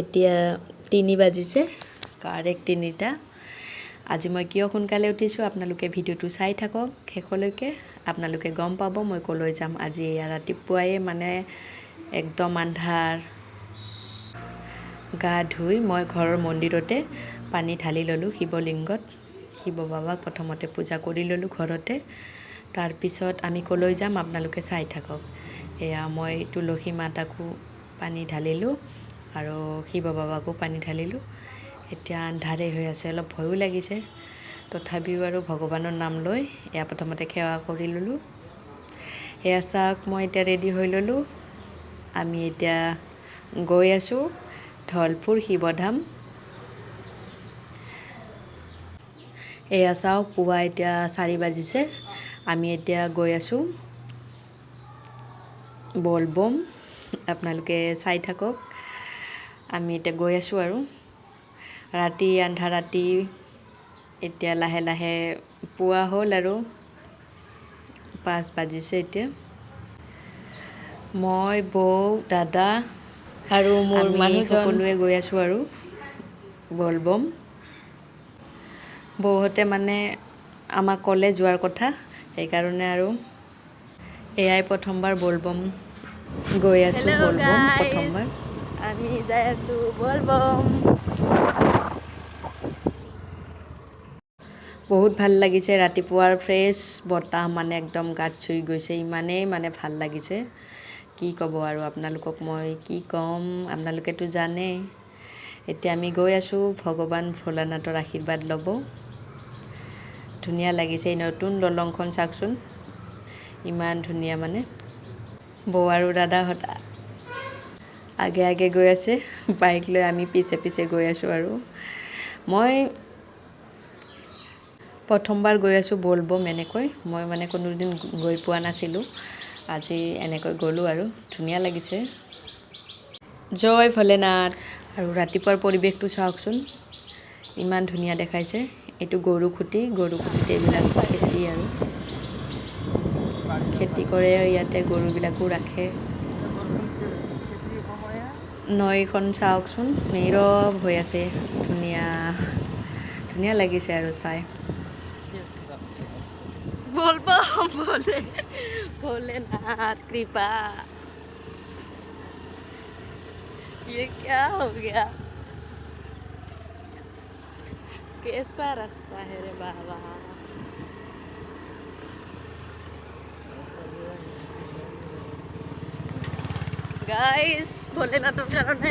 এতিয়া 3 বাজিছে, কাৰেক্ট 3টা। আজি মই কিয় সোনকালে উঠিছোঁ আপোনালোকে ভিডিঅ'টো চাই থাকক শেষলৈকে, আপোনালোকে গম পাব মই ক'লৈ যাম। আজি ৰাতিপুৱাই মানে একদম আন্ধাৰ, গা ধুই মই ঘৰৰ মন্দিৰতে পানী ঢালি ল'লোঁ শিৱলিংগত। শিৱ বাবাক প্ৰথমতে পূজা কৰি ল'লোঁ ঘৰতে। তাৰপিছত আমি ক'লৈ যাম আপোনালোকে চাই থাকক। এয়া মই তুলসী মাতাকো পানী ঢালিলোঁ আৰু শিৱ বাবাকো পানী ঢালিলোঁ। এতিয়া আন্ধাৰে হৈ আছে, অলপ ভয়ো লাগিছে, তথাপিও আৰু ভগৱানৰ নাম লৈ এয়া প্ৰথমতে সেৱা কৰি ল'লোঁ। এয়া চাওক মই এতিয়া ৰেডি হৈ ল'লোঁ। আমি এতিয়া গৈ আছোঁ ধলপুৰ শিৱধাম। এয়া চাওক পুৱা এতিয়া 4 বাজিছে, আমি এতিয়া গৈ আছোঁ বলবম। আপোনালোকে চাই থাকক, আমি এতিয়া গৈ আছোঁ আৰু ৰাতি আন্ধাৰ ৰাতি এতিয়া লাহে লাহে পুৱা হ'ল আৰু 5 বাজিছে এতিয়া। মই বৌ দাদা আৰু মোৰ মানুহজন সকলোৱে গৈ আছোঁ আৰু বলবম। বৌহঁতে মানে আমাক ক'লে যোৱাৰ কথা, সেইকাৰণে আৰু এয়াই প্ৰথমবাৰ বলবম গৈ আছোঁ। বলবম প্ৰথমবাৰ আমি যাই আছোঁ বলবম। বহুত ভাল লাগিছে, ৰাতিপুৱাৰ ফ্ৰেছ বতাহ মানে একদম গাত চুই গৈছে, ইমানেই মানে ভাল লাগিছে কি ক'ব আৰু আপোনালোকক মই কি ক'ম, আপোনালোকেতো জানেই। এতিয়া আমি গৈ আছোঁ ভগৱান ভোলানাথৰ আশীৰ্বাদ ল'ব। ধুনীয়া লাগিছে, এই নতুন দলংখন চাওকচোন, ইমান ধুনীয়া মানে। বৌ আৰু দাদাহঁত আগে আগে গৈ আছে বাইক লৈ, আমি পিছে পিছে গৈ আছোঁ আৰু মই প্ৰথমবাৰ গৈ আছোঁ বলবম এনেকৈ। মই মানে কোনোদিন গৈ পোৱা নাছিলোঁ, আজি এনেকৈ গ'লোঁ আৰু ধুনীয়া লাগিছে। জয় ভোলেনাথ। আৰু ৰাতিপুৱাৰ পৰিৱেশটো চাওকচোন, ইমান ধুনীয়া দেখাইছে। এইটো গৰুখুটি, গৰুখুটিত এইবিলাক খেতি আৰু খেতি কৰে ইয়াতে, গৰুবিলাকো ৰাখে। নৈখন চাওকচোন, নীৰৱ হৈ আছে, ধুনীয়া ধুনীয়া লাগিছে আৰু চাই। বলবম ভোলে भोलेनाथ कृपा। ये क्या हो गया, कैसा रास्ता है रे बाबा। गाइस भोलेनाथर कारण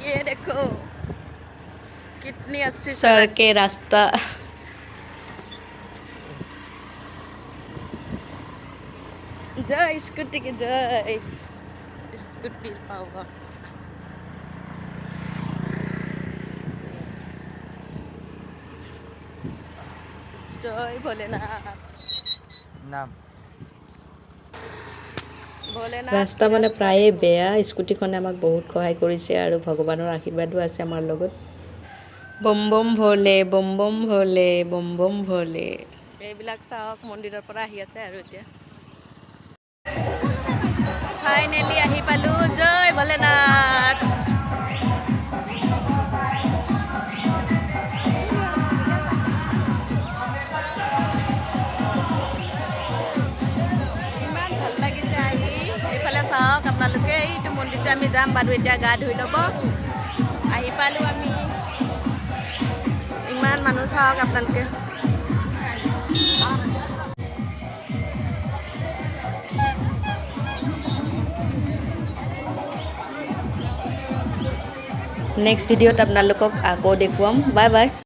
ये देखो कितनी अच्छी सड़क के रास्ता। जय स्कूटी की जय, स्कूटी पावर। जय भोलेनाथ। नाम ৰাস্তা মানে প্ৰায়ে বেয়া, স্কুটিখনে আমাক বহুত সহায় কৰিছে আৰু ভগৱানৰ আশীৰ্বাদো আছে আমাৰ লগত। বম বম ভোলে, বম বম ভোলে, বম বম ভোলে। এইবিলাক চাওক মন্দিৰৰ পৰা আহি আছে আৰু এতিয়া ফাইনেলি আহি পালোঁ। জয় ভোলেনাথ। ইমান ভাল লাগিছে আহি। এইফালে চাওক আপোনালোকে, এইটো মন্দিৰটো আমি যাম বাৰু এতিয়া, গা ধুই ল'ব। আহি পালোঁ আমি, ইমান মানুহ চাওক আপোনালোকে। নেক্সট ভিডিঅ'ত আপোনালোকক আকৌ দেখুৱাম। Bye bye.